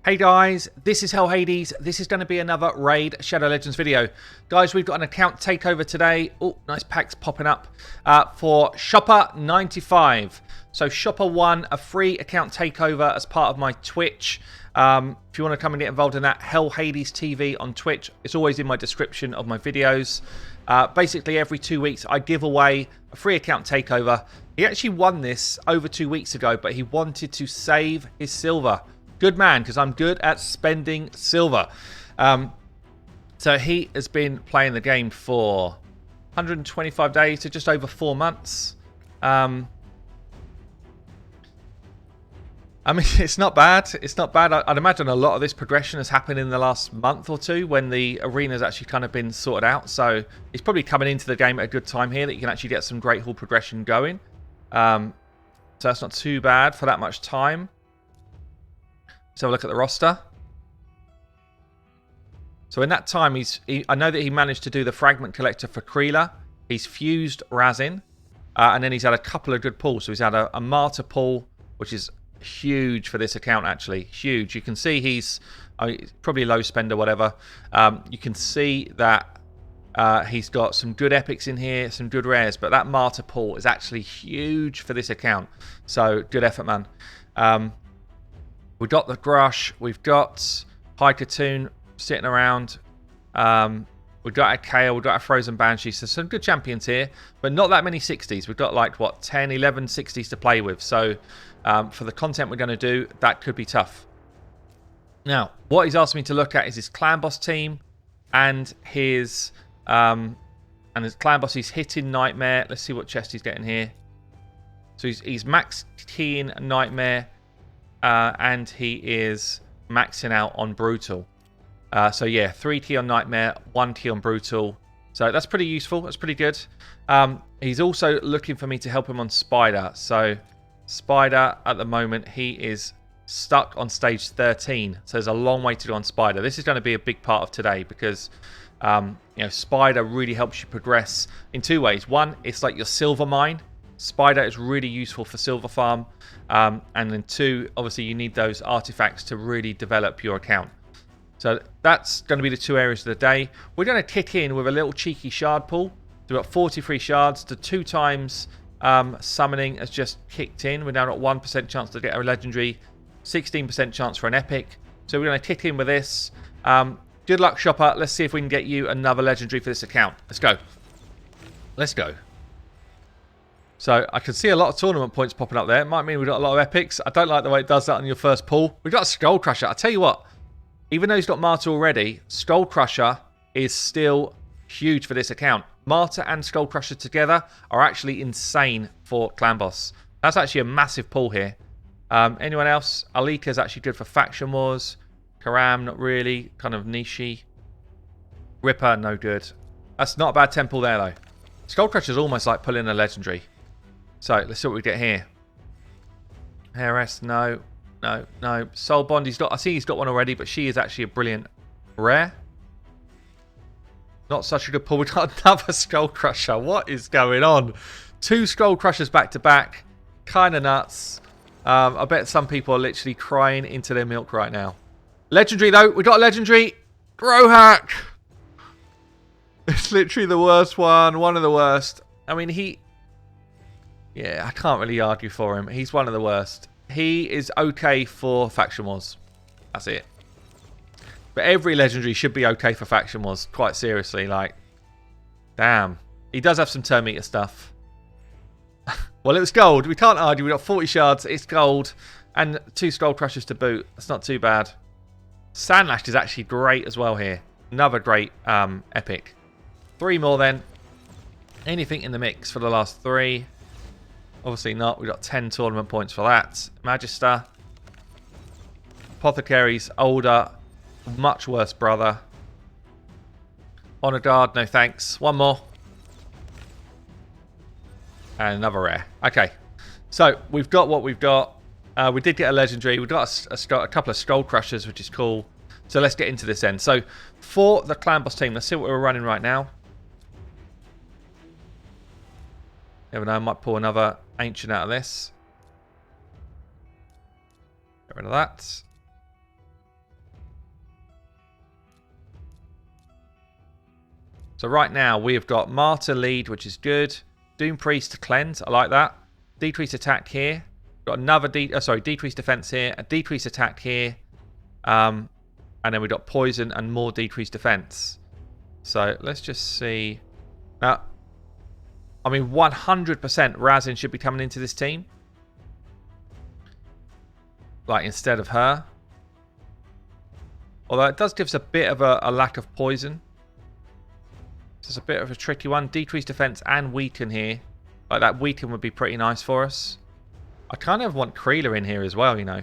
Hey guys, this is Hell Hades. This is going to be another Raid Shadow Legends video. Guys, we've got an account takeover today. Oh, nice packs popping up for Shopper95. So Shopper won a free account takeover as part of my Twitch. If you want to come and get involved in that, Hell Hades TV on Twitch. It's always in my description of my videos. Basically, every 2 weeks, I give away a free account takeover. He actually won this over 2 weeks ago, but he wanted to save his silver. Good man, because I'm good at spending silver. So he has been playing the game for 125 days to just over 4 months. I mean, it's not bad. It's not bad. I'd imagine a lot of this progression has happened in the last month or two when the arena's actually kind of been sorted out. So he's probably coming into the game at a good time here that you can actually get some Great Hall progression going. So that's not too bad for that much time. Let's have a look at the roster. So in that time, I know that he managed to do the fragment collector for Kreela. He's fused Razin. And then he's had a couple of good pulls. So he's had a Martyr pull, which is huge for this account, actually. Huge. You can see he's probably a low spender, whatever. You can see that he's got some good epics in here, some good rares. But that Martyr pull is actually huge for this account. So good effort, man. We've got the Grush, we've got High Katoon sitting around, we've got a Kale, we've got a Frozen Banshee, so some good champions here, but not that many 60s. We've got like, what, 10, 11 60s to play with, so for the content we're going to do, that could be tough. Now, what he's asked me to look at is his clan boss team, and his clan boss, he's hitting Nightmare. Let's see what chest he's getting here. So he's max keying Nightmare, and he is maxing out on Brutal. So yeah, 3 key on Nightmare, 1 key on Brutal. So that's pretty useful. That's pretty good. He's also looking for me to help him on Spider. So Spider, at the moment, he is stuck on stage 13. So there's a long way to go on Spider. This is going to be a big part of today because you know, Spider really helps you progress in 2 ways. One, it's like your silver mine. Spider is really useful for silver farm. And then 2, obviously you need those artifacts to really develop your account. So that's going to be the 2 areas of the day. We're going to kick in with a little cheeky shard pull. So we've got 43 shards. The 2 times summoning has just kicked in. We're now at 1% chance to get a legendary, 16% chance for an epic. So we're going to kick in with this. Good luck, Shopper. Let's see if we can get you another legendary for this account. Let's go. Let's go. So I can see a lot of tournament points popping up there. It might mean we've got a lot of epics. I don't like the way it does that on your first pull. We've got a Skull Crusher. I tell you what, even though he's got Martyr already, Skull Crusher is still huge for this account. Martyr and Skull Crusher together are actually insane for Clan Boss. That's actually a massive pull here. Anyone else? Alika is actually good for Faction Wars. Karam, not really. Kind of niche-y. Ripper, no good. That's not a bad temple there, though. Skull Crusher is almost like pulling a legendary. So, let's see what we get here. Heiress, no. No, no. Soul Bond, I see he's got one already, but she is actually a brilliant rare. Not such a good pull. We've got another Skull Crusher. What is going on? 2 Skull Crushers back to back. Kind of nuts. I bet some people are literally crying into their milk right now. Legendary, though. We got a legendary. Grohack. It's literally the worst one. One of the worst. I mean, yeah, I can't really argue for him. He's one of the worst. He is okay for Faction Wars. That's it. But every legendary should be okay for Faction Wars. Quite seriously, like, damn. He does have some turn meter stuff. Well, it was gold. We can't argue. We got 40 shards. It's gold. And 2 Skull Crushers to boot. That's not too bad. Sandlash is actually great as well here. Another great epic. 3 more then. Anything in the mix for the last 3? Obviously not. We've got 10 tournament points for that. Magister. Apothecary's older, much worse brother. Honor Guard, no thanks. 1 more. And another rare. Okay. So, we've got what we've got. We did get a legendary. We've got a couple of Skull Crushers, which is cool. So, let's get into this end. So, for the Clan Boss team, let's see what we're running right now. Never know, I might pull another Ancient out of this. Get rid of that. So right now we've got Martyr lead, which is good. Doom Priest to cleanse. I like that. Decreased attack here. Got another decreased defense here. A decreased attack here. And then we've got poison and more decreased defense. So let's just see. Now, I mean, 100% Razin should be coming into this team. Like, instead of her. Although it does give us a bit of a lack of poison. It's a bit of a tricky one. Decreased defense and weaken here. Like, that weaken would be pretty nice for us. I kind of want Creeler in here as well, you know.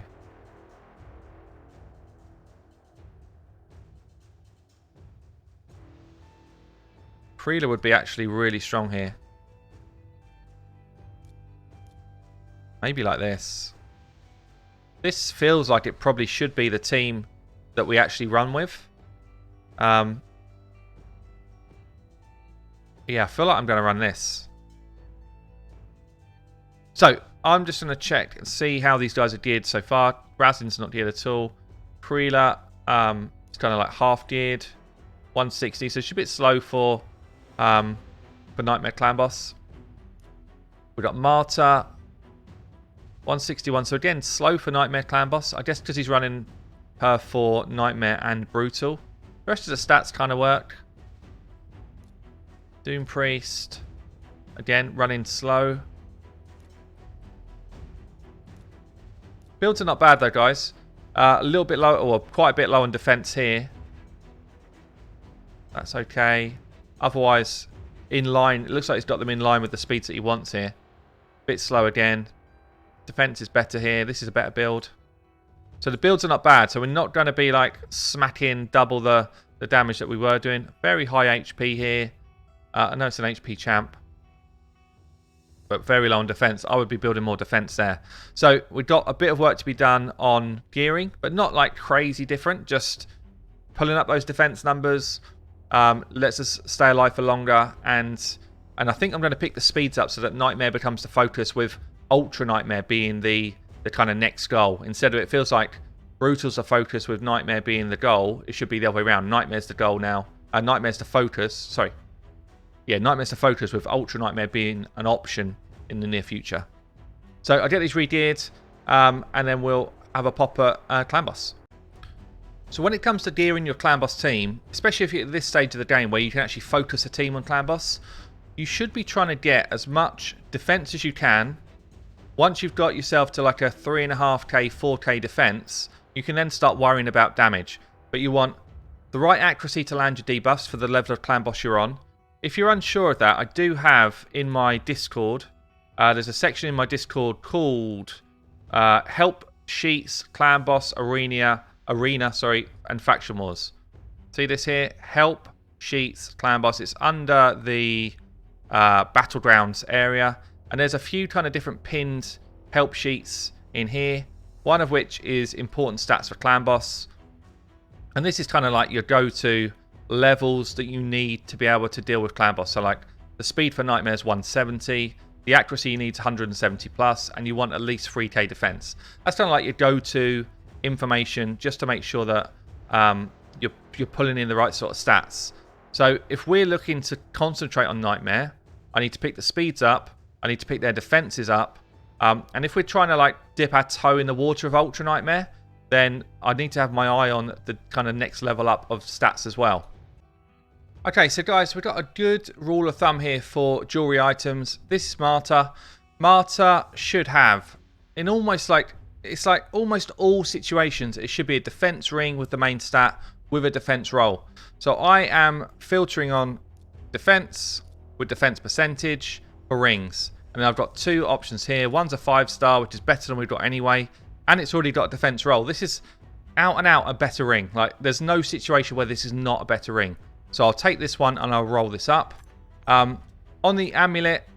Creeler would be actually really strong here. Maybe like this. This feels like it probably should be the team that we actually run with. Yeah, I feel like I'm going to run this. So, I'm just going to check and see how these guys are geared so far. Razin's not geared at all. Creeler, it's kind of like half geared. 160, so it's a bit slow for Nightmare Clan Boss. We've got Martyr. 161, so again, slow for Nightmare Clan Boss. I guess because he's running her for Nightmare and Brutal. The rest of the stats kind of work. Doom Priest. Again, running slow. Builds are not bad though, guys. A little bit low, or quite a bit low on defense here. That's okay. Otherwise, in line. It looks like he's got them in line with the speeds that he wants here. Bit slow again. Defense is better here. This is a better build. So the builds are not bad. So we're not going to be like smacking double the damage that we were doing. Very high HP here. I know it's an HP champ. But very low on defense. I would be building more defense there. So we've got a bit of work to be done on gearing. But not like crazy different. Just pulling up those defense numbers. Lets us stay alive for longer. And I think I'm going to pick the speeds up so that Nightmare becomes the focus, with Ultra Nightmare being the kind of next goal. Instead of, it feels like Brutal's the focus with Nightmare being the goal. It should be the other way around. Nightmare's the goal now. Nightmare's the focus. Sorry. Yeah, Nightmare's the focus with Ultra Nightmare being an option in the near future. So I'll get these re-geared and then we'll have a pop at Clan Boss. So when it comes to gearing your Clan Boss team, especially if you're at this stage of the game where you can actually focus a team on Clan Boss, you should be trying to get as much defense as you can. Once you've got yourself to like a 3.5k, 4k defense, you can then start worrying about damage. But you want the right accuracy to land your debuffs for the level of Clan Boss you're on. If you're unsure of that, I do have in my Discord, there's a section in my Discord called Help Sheets, Clan Boss, Arena, and Faction Wars. See this here? Help Sheets, Clan Boss. It's under the Battlegrounds area. And there's a few kind of different pinned help sheets in here. One of which is important stats for Clan Boss. And this is kind of like your go-to levels that you need to be able to deal with Clan Boss. So like the speed for Nightmare is 170. The accuracy you need is 170 plus. And you want at least 3k defense. That's kind of like your go-to information just to make sure that you're pulling in the right sort of stats. So if we're looking to concentrate on Nightmare, I need to pick the speeds up. I need to pick their defenses up. And if we're trying to like dip our toe in the water of Ultra Nightmare, then I need to have my eye on the kind of next level up of stats as well. Okay, so guys, we've got a good rule of thumb here for jewelry items. This is Martyr. Martyr should have, in almost like, it's like almost all situations, it should be a defense ring with the main stat with a defense roll. So I am filtering on defense with defense percentage for rings. And I've got two options here. One's a 5-star, which is better than we've got anyway. And it's already got a defense roll. This is out and out a better ring. Like, there's no situation where this is not a better ring. So I'll take this one and I'll roll this up. On the amulet,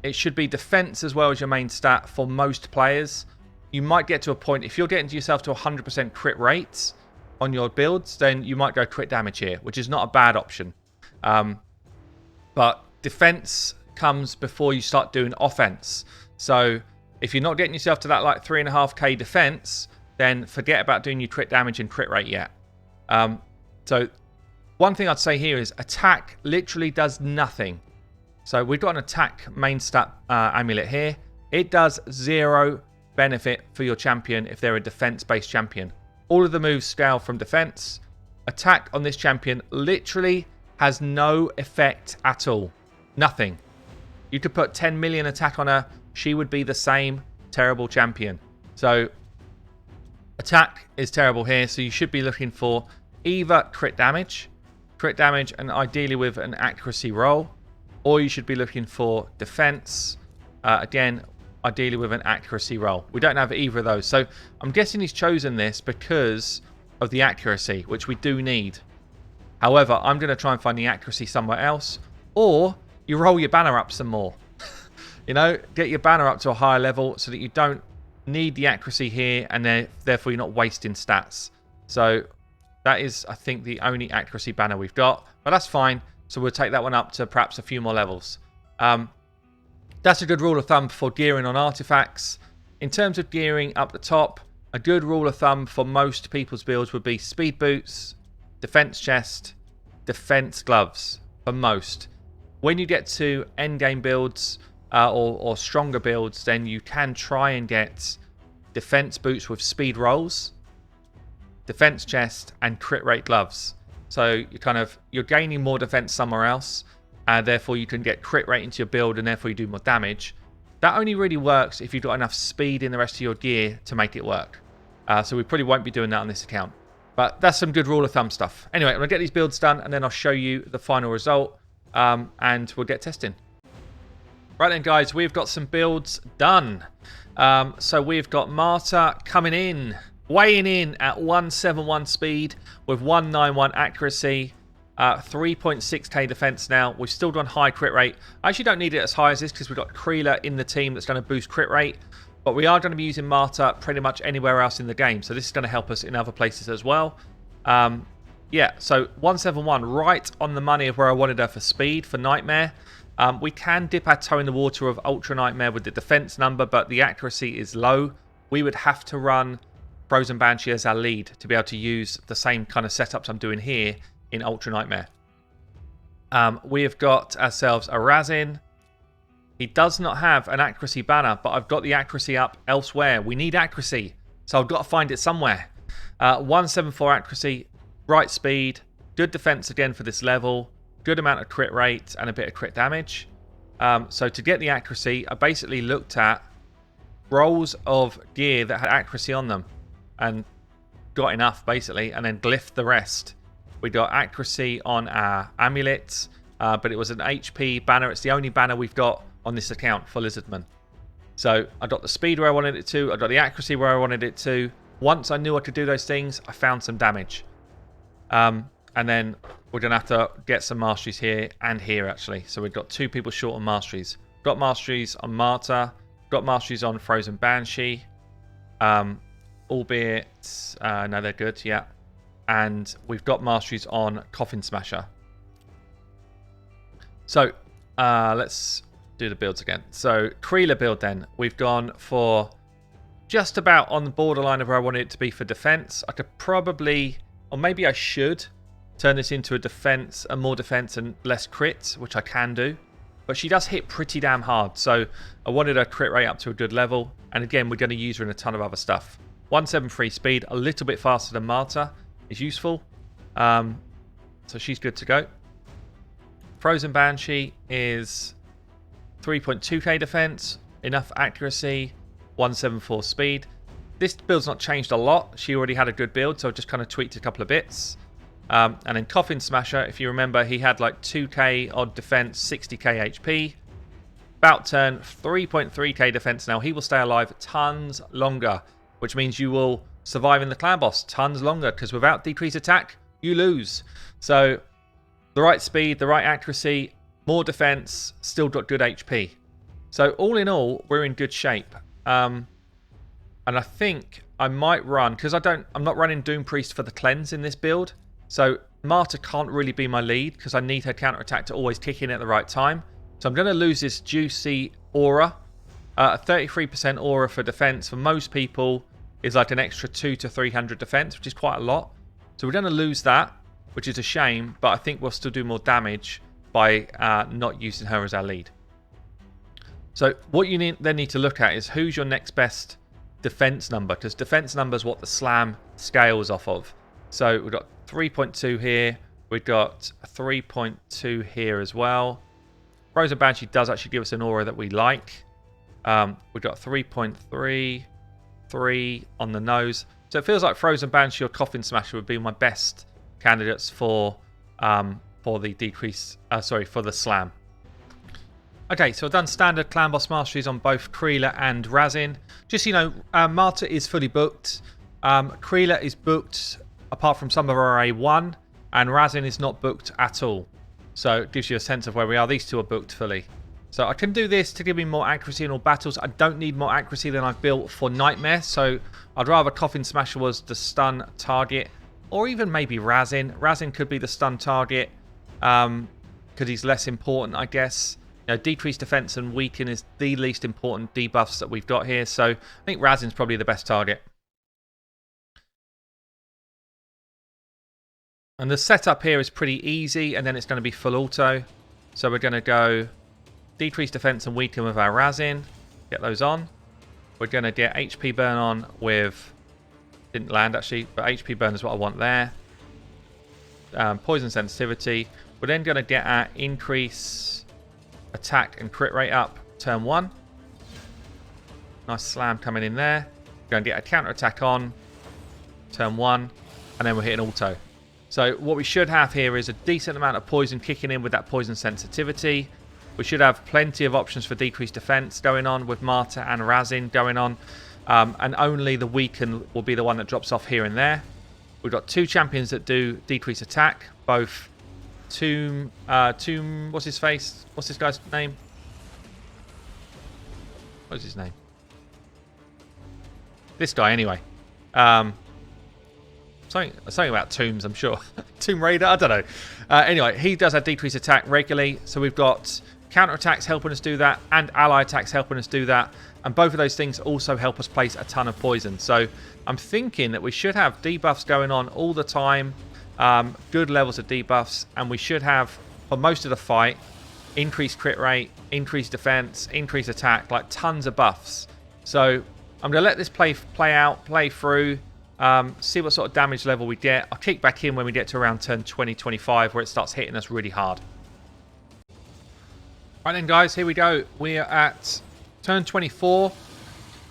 it should be defense as well as your main stat for most players. You might get to a point, if you're getting to yourself to 100% crit rates on your builds, then you might go crit damage here, which is not a bad option. But defense comes before you start doing offense. So if you're not getting yourself to that like 3.5k defense, then forget about doing your crit damage and crit rate yet. So one thing I'd say here is attack literally does nothing. So we've got an attack main stat amulet here. It does 0 benefit for your champion if they're a defense-based champion. All of the moves scale from defense. Attack on this champion literally has no effect at all. Nothing. You could put 10 million attack on her. She would be the same terrible champion. So attack is terrible here. So you should be looking for either crit damage and ideally with an accuracy roll, or you should be looking for defense, again, ideally with an accuracy roll. We don't have either of those. So I'm guessing he's chosen this because of the accuracy, which we do need. However, I'm going to try and find the accuracy somewhere else, or you roll your banner up some more. You know, get your banner up to a higher level so that you don't need the accuracy here, and then therefore you're not wasting stats. So that is, I think, the only accuracy banner we've got, but that's fine. So we'll take that one up to perhaps a few more levels. That's a good rule of thumb for gearing on artifacts. In terms of gearing up the top, a good rule of thumb for most people's builds would be speed boots, defense chest, defense gloves for most. When you get to endgame builds or stronger builds, then you can try and get defense boots with speed rolls, defense chest, and crit rate gloves. So you're gaining more defense somewhere else, and therefore you can get crit rate into your build, and therefore you do more damage. That only really works if you've got enough speed in the rest of your gear to make it work. So we probably won't be doing that on this account. But that's some good rule of thumb stuff. Anyway, I'm going to get these builds done, and then I'll show you the final result, and we'll get testing. Right then, guys, we've got some builds done. So we've got Marta coming in, weighing in at 171 speed with 191 accuracy, 3.6k defense now. We've still done high crit rate. I actually don't need it as high as this because we've got Kreela in the team that's going to boost crit rate. But we are going to be using Marta pretty much anywhere else in the game. So this is going to help us in other places as well. Yeah, so 171, right on the money of where I wanted her for speed, for Nightmare. We can dip our toe in the water of Ultra Nightmare with the defense number, but the accuracy is low. We would have to run Frozen Banshee as our lead to be able to use the same kind of setups I'm doing here in Ultra Nightmare. We have got ourselves a Razin. He does not have an accuracy banner, but I've got the accuracy up elsewhere. We need accuracy, so I've got to find it somewhere. 174 accuracy, right speed, good defense again for this level, good amount of crit rate, and a bit of crit damage. So to get the accuracy, I basically looked at rolls of gear that had accuracy on them and got enough, basically, and then glyphed the rest. We got accuracy on our amulets, but it was an HP banner. It's the only banner we've got on this account for Lizardman. So I got the speed where I wanted it to. I got the accuracy where I wanted it to. Once I knew I could do those things, I found some damage. And then we're going to have to get some masteries here and here, actually. So we've got 2 people short on masteries. Got masteries on Marta. Got masteries on Frozen Banshee. Albeit, no, they're good, yeah. And we've got masteries on Coffin Smasher. So let's do the builds again. So Kreela build then. We've gone for just about on the borderline of where I wanted it to be for defense. I could probably, or maybe I should, turn this into a defense, a more defense and less crit, which I can do. But she does hit pretty damn hard. So I wanted her crit rate up to a good level. And again, we're going to use her in a ton of other stuff. 173 speed, a little bit faster than Marta, is useful. So she's good to go. Frozen Banshee is 3.2k defense, enough accuracy, 174 speed. This build's not changed a lot. She already had a good build, so I just kind of tweaked a couple of bits. And then Coffin Smasher, if you remember, he had like 2k odd defense, 60k HP. About turn, 3.3k defense now. He will stay alive tons longer, which means you will survive in the clan boss tons longer, because without decreased attack, you lose. So the right speed, the right accuracy, more defense, still got good HP. So all in all, we're in good shape. And I think I might run, because I'm not running Doom Priest for the cleanse in this build. So Marta can't really be my lead, because I need her counterattack to always kick in at the right time. So I'm going to lose this juicy aura. A 33% aura for defense for most people is like an extra 200 to 300 defense, which is quite a lot. So we're going to lose that. which is a shame, but I think we'll still do more damage by not using her as our lead. So what you then need to look at is who's your next best defense number, because defense number is what the slam scales off of. So we've got 3.2 here. We've got 3.2 here as well. Frozen Banshee does actually give us an aura that we like. We've got 3.3, 3 on the nose. So it feels like Frozen Banshee or Coffin Smasher would be my best candidates for the decrease. For the slam. Okay, so I've done standard clan boss masteries on both Kreela and Razin. Just so you know, Marta is fully booked. Kreela is booked apart from some of our A1, and Razin is not booked at all. So it gives you a sense of where we are. These two are booked fully. So I can do this to give me more accuracy in all battles. I don't need more accuracy than I've built for Nightmare. So I'd rather Coffin Smasher was the stun target. Or even maybe Razin. Razin could be the stun target. Because he's less important, I guess. You know, decreased defense and weaken is the least important debuffs that we've got here. So I think Razin's probably the best target. And the setup here is pretty easy, and then it's going to be full auto. So we're going to go decrease defense and weaken with our Razin. Get those on. We're going to get HP burn on with... Didn't land actually, but HP burn is what I want there. Poison sensitivity. We're then going to get our increase attack and crit rate up turn 1. Nice slam coming in there. We're going to get a counter attack on turn 1, and then we're hitting auto. So what we should have here is a decent amount of poison kicking in with that poison sensitivity. We should have plenty of options for decreased defense going on with Marta and Razin going on. And only the weaken will be the one that drops off here and there. We've got 2 champions that do decrease attack. Both Tomb, what's his face? What's this guy's name? What's his name? This guy anyway. Something about tombs, I'm sure. Tomb Raider, I don't know. Anyway, he does have decreased attack regularly. So we've got counter attacks helping us do that, and ally attacks helping us do that. And both of those things also help us place a ton of poison. So I'm thinking that we should have debuffs going on all the time. Good levels of debuffs. And we should have, for most of the fight, increased crit rate, increased defense, increased attack, like tons of buffs. So I'm going to let this play out, play through. See what sort of damage level we get. I'll kick back in when we get to around turn 20-25 where it starts hitting us really hard. Right then guys, here we go. We are at turn 24.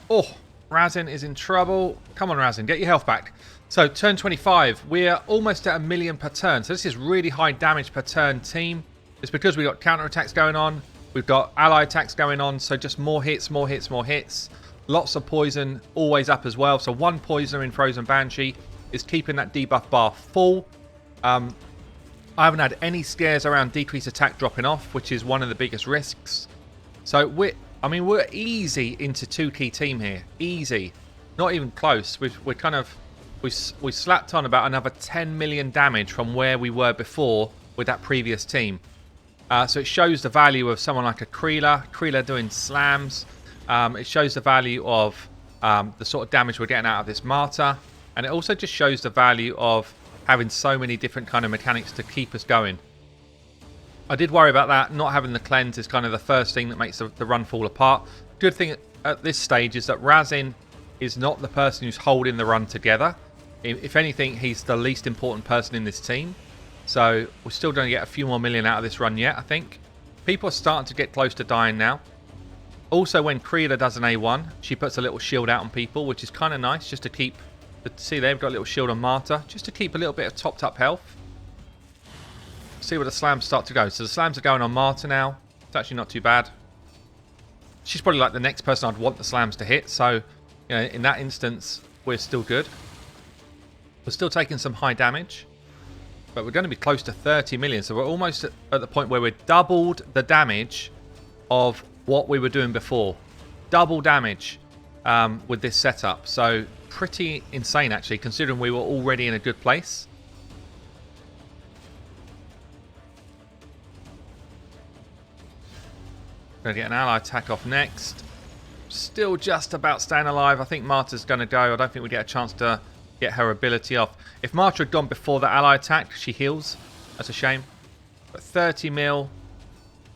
Oh, Razin is in trouble. Come on Razin, get your health back. So turn 25, we're almost at 1 million per turn. So this is really high damage per turn team. It's because we've got counter attacks going on. We've got ally attacks going on. So just more hits, more hits, more hits. Lots of poison always up as well. So 1 poisoner in Frozen Banshee is keeping that debuff bar full. I haven't had any scares around decreased attack dropping off, which is one of the biggest risks. So we're easy into 2-key team here. Easy. Not even close. We slapped on about another 10 million damage from where we were before with that previous team. So it shows the value of someone like a Kreela doing slams. It shows the value of the sort of damage we're getting out of this Marta. And it also just shows the value of having so many different kind of mechanics to keep us going. I did worry about that. Not having the cleanse is kind of the first thing that makes the run fall apart. Good thing at this stage is that Razin is not the person who's holding the run together. If anything, he's the least important person in this team. So we're still going to get a few more million out of this run yet, I think. People are starting to get close to dying now. Also, when Kreela does an A1, she puts a little shield out on people, which is kind of nice, just to keep... See, they've got a little shield on Marta, just to keep a little bit of topped up health. See where the slams start to go. So the slams are going on Marta now. It's actually not too bad. She's probably like the next person I'd want the slams to hit. So, you know, in that instance, we're still good. We're still taking some high damage. But we're going to be close to 30 million. So we're almost at the point where we've doubled the damage of what we were doing before. Double damage with this setup. So pretty insane actually, considering we were already in a good place. Going to get an ally attack off next. Still just about staying alive. I think Marta's going to go. I don't think we get a chance to get her ability off. If Marta had gone before the ally attack, she heals. That's a shame. But 30 mil.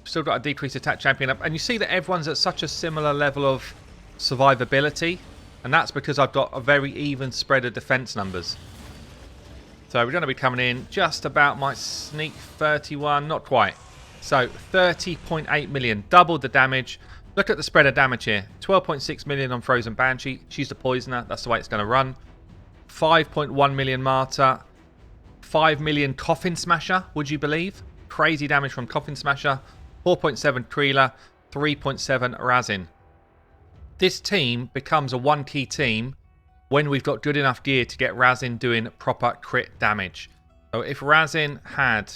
Still got a decreased attack champion up. And you see that everyone's at such a similar level of survivability. And that's because I've got a very even spread of defense numbers. So we're going to be coming in just about my sneak 31. Not quite. So 30.8 million. Doubled the damage. Look at the spread of damage here. 12.6 million on Frozen Banshee. She's the poisoner. That's the way it's going to run. 5.1 million Marta. 5 million Coffin Smasher, would you believe? Crazy damage from Coffin Smasher. 4.7 Kreela. 3.7 Razin. This team becomes a one-key team when we've got good enough gear to get Razin doing proper crit damage. So if Razin had...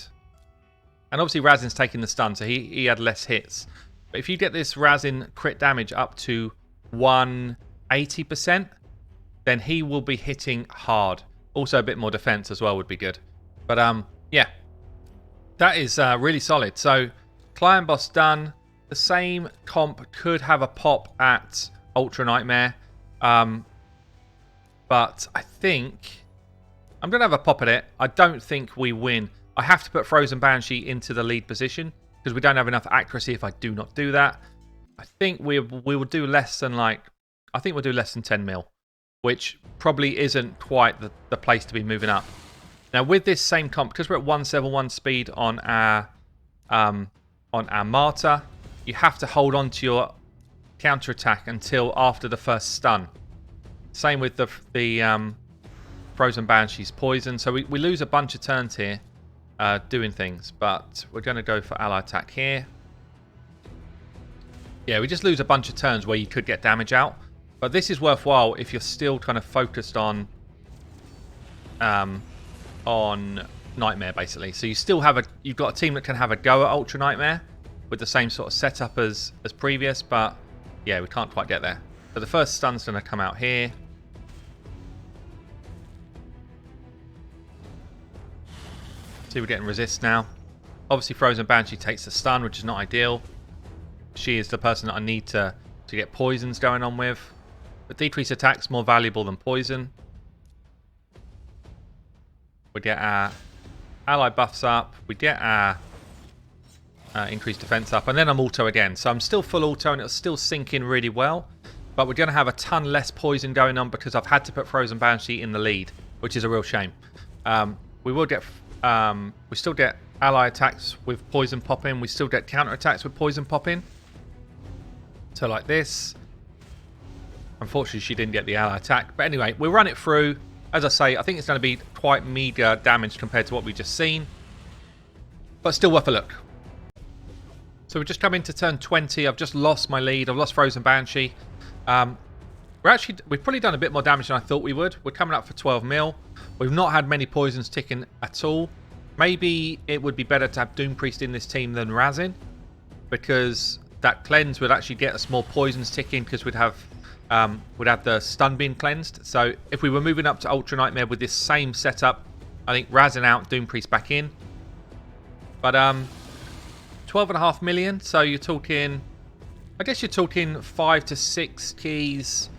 And obviously Razin's taking the stun, so he had less hits. But if you get this Razin crit damage up to 180%, then he will be hitting hard. Also a bit more defense as well would be good. But yeah, that is really solid. So Client Boss done. The same comp could have a pop at Ultra Nightmare. But I think I'm going to have a pop at it. I don't think we win. I have to put Frozen Banshee into the lead position because we don't have enough accuracy if I do not do that. I think we will do less than I think we'll do less than 10 mil, which probably isn't quite the place to be moving up. Now with this same comp, because we're at 171 speed on our Marta, you have to hold on to your counter attack until after the first stun. Same with the Frozen Banshee's poison. So we lose a bunch of turns here doing things, but we're going to go for ally attack here. Yeah, we just lose a bunch of turns where you could get damage out. But this is worthwhile if you're still kind of focused on Nightmare, basically. So you still have you've got a team that can have a go at Ultra Nightmare with the same sort of setup as previous, but yeah, we can't quite get there. So the first stun's going to come out here. See, we're getting resist now. Obviously, Frozen Banshee takes the stun, which is not ideal. She is the person that I need to get poisons going on with. But decreased attack's more valuable than poison. We get our ally buffs up. We get our increased defense up. And then I'm auto again. So I'm still full auto and it'll still sink in really well. But we're going to have a ton less poison going on because I've had to put Frozen Banshee in the lead, which is a real shame. We will get... we still get ally attacks with poison popping. We still get counter attacks with poison popping. So like this. Unfortunately, she didn't get the ally attack. But anyway, we'll run it through. As I say, I think it's going to be quite meager damage compared to what we've just seen. But still worth a look. So we've just come into turn 20. I've just lost my lead. I've lost Frozen Banshee. We've probably done a bit more damage than I thought we would. We're coming up for 12 mil. We've not had many poisons ticking at all. Maybe it would be better to have Doom Priest in this team than Razin, because that cleanse would actually get us more poisons ticking because we'd have the stun being cleansed. So if we were moving up to Ultra Nightmare with this same setup, I think Razin out, Doom Priest back in. But 12.5 million. So you're talking, I guess you're talking 5 to 6 keys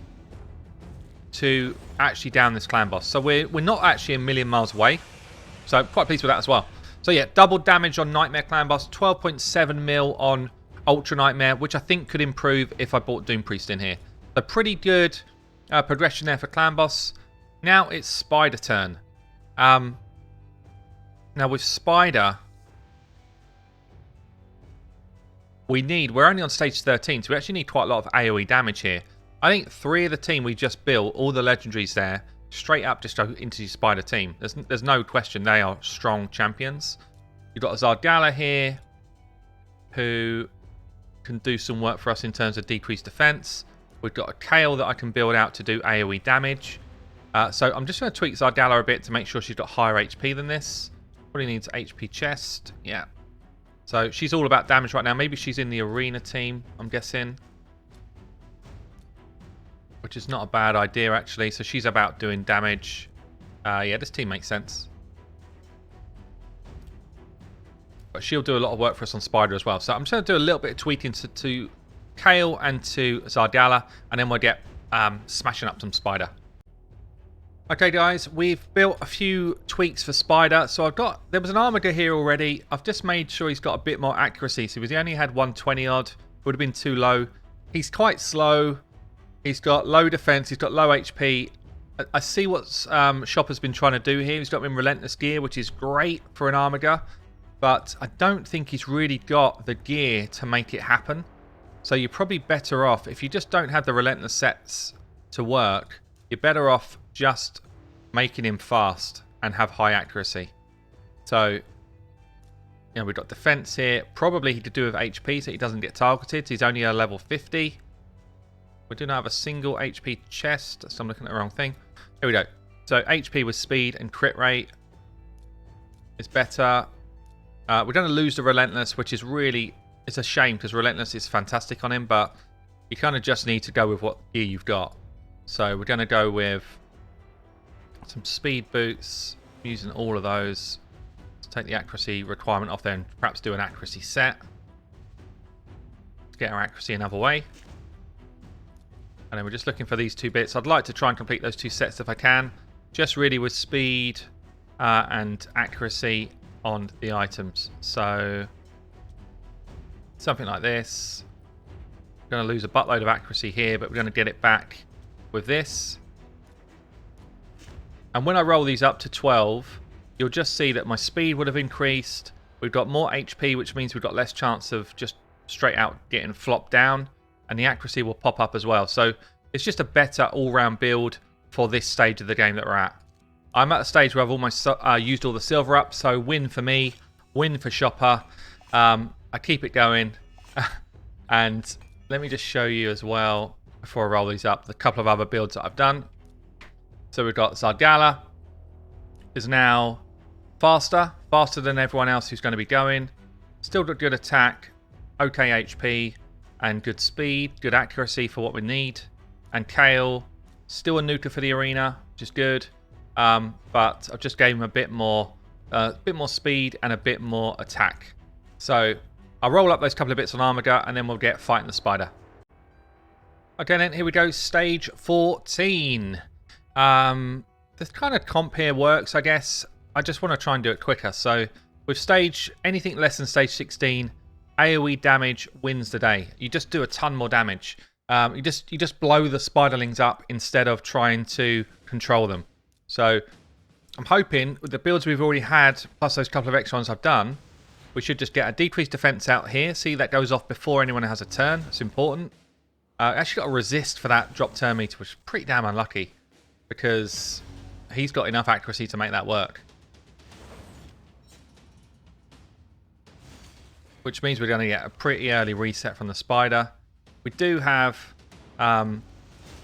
to actually down this clan boss. So we're not actually a million miles away. So quite pleased with that as well. So yeah, double damage on Nightmare clan boss, 12.7 mil on Ultra Nightmare, which I think could improve if I bought Doom Priest in here. So pretty good progression there for clan boss. Now it's Spider turn. Now with Spider, we're only on stage 13, so we actually need quite a lot of AoE damage here. I think 3 of the team we just built, all the legendaries there, straight up just go into the Spider team. There's no question they are strong champions. You've got a Zardgala here, who can do some work for us in terms of decreased defense. We've got a Kale that I can build out to do AoE damage. So I'm just going to tweak Zardgala a bit to make sure she's got higher HP than this. Probably needs HP chest. Yeah. So she's all about damage right now. Maybe she's in the arena team, I'm guessing. Which is not a bad idea, actually. So she's about doing damage. Yeah, this team makes sense. But she'll do a lot of work for us on Spider as well. So I'm just going to do a little bit of tweaking to Kale and to Zardgala. And then we'll get smashing up some Spider. Okay guys, we've built a few tweaks for Spider. So there was an Armiger here already. I've just made sure he's got a bit more accuracy. So he only had 120 odd, would have been too low. He's quite slow. He's got low defense, he's got low HP. I see what Shopper's been trying to do here. He's got him in Relentless gear, which is great for an Armiger. But I don't think he's really got the gear to make it happen. So you're probably better off, if you just don't have the Relentless sets to work, you're better off just making him fast and have high accuracy. So, you know, we've got defense here. Probably to do with HP so he doesn't get targeted. He's only a level 50. We do not have a single HP chest, so I'm looking at the wrong thing. Here we go. So HP with speed and crit rate is better. We're going to lose the Relentless, which is really, it's a shame because Relentless is fantastic on him, but you kind of just need to go with what gear you've got. So we're going to go with some speed boots, using all of those. Let's take the accuracy requirement off there and perhaps do an accuracy set. Let's get our accuracy another way. And then we're just looking for these two bits. I'd like to try and complete those two sets if I can. Just really with speed and accuracy on the items. So something like this. We're going to lose a buttload of accuracy here, but we're going to get it back with this. And when I roll these up to 12, you'll just see that my speed would have increased. We've got more HP, which means we've got less chance of just straight out getting flopped down. And the accuracy will pop up as well. So it's just a better all-round build for this stage of the game that we're at. I'm at a stage where I've almost used all the silver up. So win for me, win for Shopper. I keep it going. And let me just show you as well, before I roll these up, the couple of other builds that I've done. So we've got Zardgala is now faster than everyone else who's going to be going. Still got good attack, okay HP, and good speed, good accuracy for what we need. And Kale, still a nuker for the arena, which is good. But I've just gave him a bit more speed and a bit more attack. So I'll roll up those couple of bits on Armiger and then we'll get fighting the Spider. Okay then, here we go, stage 14. This kind of comp here works, I guess. I just want to try and do it quicker. So with anything less than stage 16, AoE damage wins the day. You just do a ton more damage. You just blow the spiderlings up instead of trying to control them. So I'm hoping with the builds we've already had, plus those couple of extra ones I've done, we should just get a decreased defense out here. See, that goes off before anyone has a turn. It's important. Actually got a resist for that drop turn meter, which is pretty damn unlucky because he's got enough accuracy to make that work. Which means we're going to get a pretty early reset from the Spider. We do have, so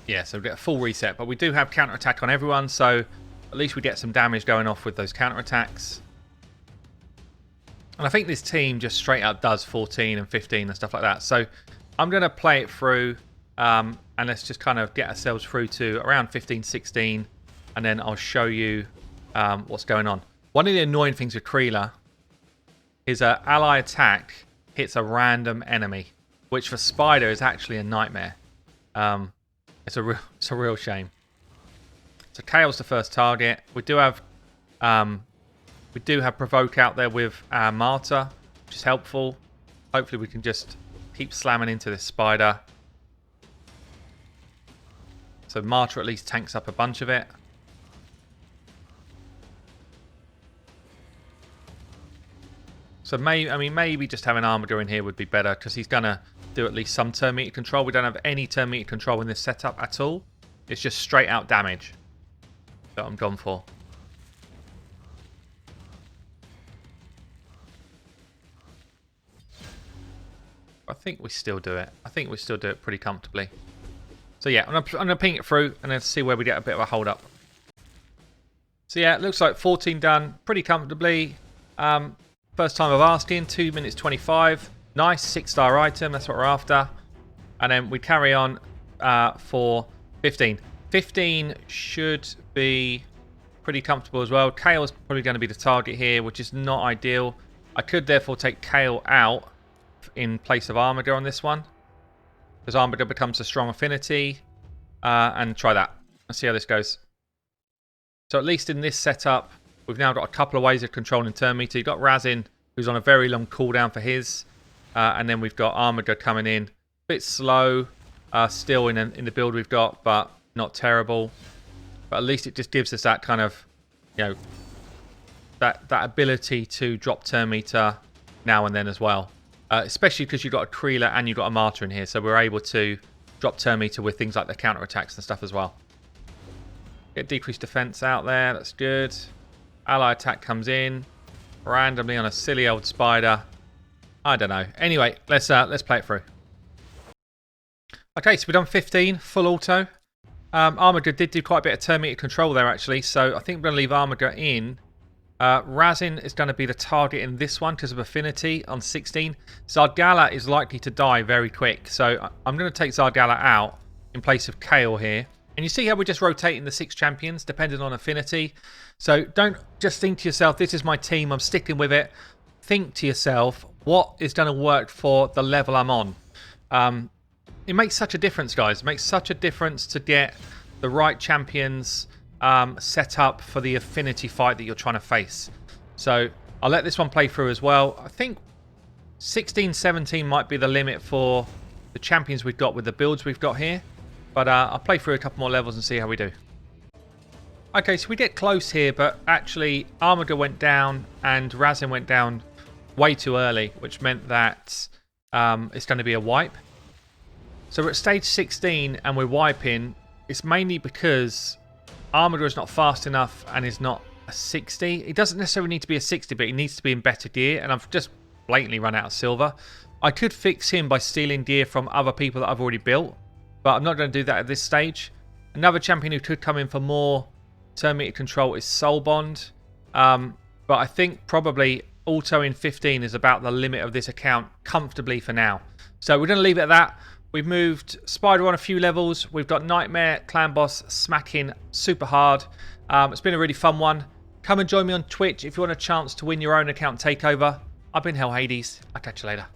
we get a full reset, but we do have counterattack on everyone, so at least we get some damage going off with those counterattacks. And I think this team just straight out does 14 and 15 and stuff like that. So I'm going to play it through, and let's just kind of get ourselves through to around 15, 16, and then I'll show you what's going on. One of the annoying things with Kreela is an ally attack hits a random enemy, which for Spider is actually a nightmare. It's a real shame. So Kale's the first target. We do have Provoke out there with our Martyr, which is helpful. Hopefully we can just keep slamming into this Spider. So Martyr at least tanks up a bunch of it. So maybe just having Armiger in here would be better because he's going to do at least some turn meter control. We don't have any turn meter control in this setup at all. It's just straight out damage that I'm gone for. I think we still do it. I think we still do it pretty comfortably. So yeah, I'm going to ping it through and then see where we get a bit of a hold up. So yeah, it looks like 14 done pretty comfortably. First time of asking, 2 minutes 25. Nice 6-star item, that's what we're after. And then we carry on for 15. 15 should be pretty comfortable as well. Kale's probably going to be the target here, which is not ideal. I could therefore take Kale out in place of Armiger on this one, because Armiger becomes a strong affinity, and try that. Let's see how this goes. So at least in this setup, we've now got a couple of ways of controlling turn meter. You've got Razin, who's on a very long cooldown for his. And then we've got Armager coming in. A bit slow still in the build we've got, but not terrible. But at least it just gives us that kind of, you know, that ability to drop turn meter now and then as well. Especially because you've got a Creeler and you've got a Martyr in here. So we're able to drop turn meter with things like the counter attacks and stuff as well. Get decreased defense out there. That's good. Ally attack comes in randomly on a silly old spider. I don't know. Anyway, let's play it through. Okay, so we've done 15 full auto. Armager did do quite a bit of turn meter control there actually, so I think we're going to leave Armager in. Razin is going to be the target in this one because of affinity on 16. Zardgala is likely to die very quick, so I'm going to take Zardgala out in place of Kale here. And you see how we're just rotating the 6 champions depending on affinity. So don't just think to yourself, this is my team, I'm sticking with it. Think to yourself, what is going to work for the level I'm on? It makes such a difference, guys. It makes such a difference to get the right champions set up for the affinity fight that you're trying to face. So I'll let this one play through as well. I think 16, 17 might be the limit for the champions we've got with the builds we've got here. But I'll play through a couple more levels and see how we do. Okay, so we get close here, but actually Armager went down and Razin went down way too early, which meant that it's going to be a wipe. So we're at stage 16 and we're wiping. It's mainly because Armager is not fast enough and is not a 60. He doesn't necessarily need to be a 60, but he needs to be in better gear. And I've just blatantly run out of silver. I could fix him by stealing gear from other people that I've already built, but I'm not going to do that at this stage. Another champion who could come in for more turn meter control is Soulbond. But I think probably auto in 15 is about the limit of this account comfortably for now. So we're going to leave it at that. We've moved Spider on a few levels. We've got Nightmare, Clan Boss, smacking super hard. It's been a really fun one. Come and join me on Twitch if you want a chance to win your own account takeover. I've been Hell Hades. I'll catch you later.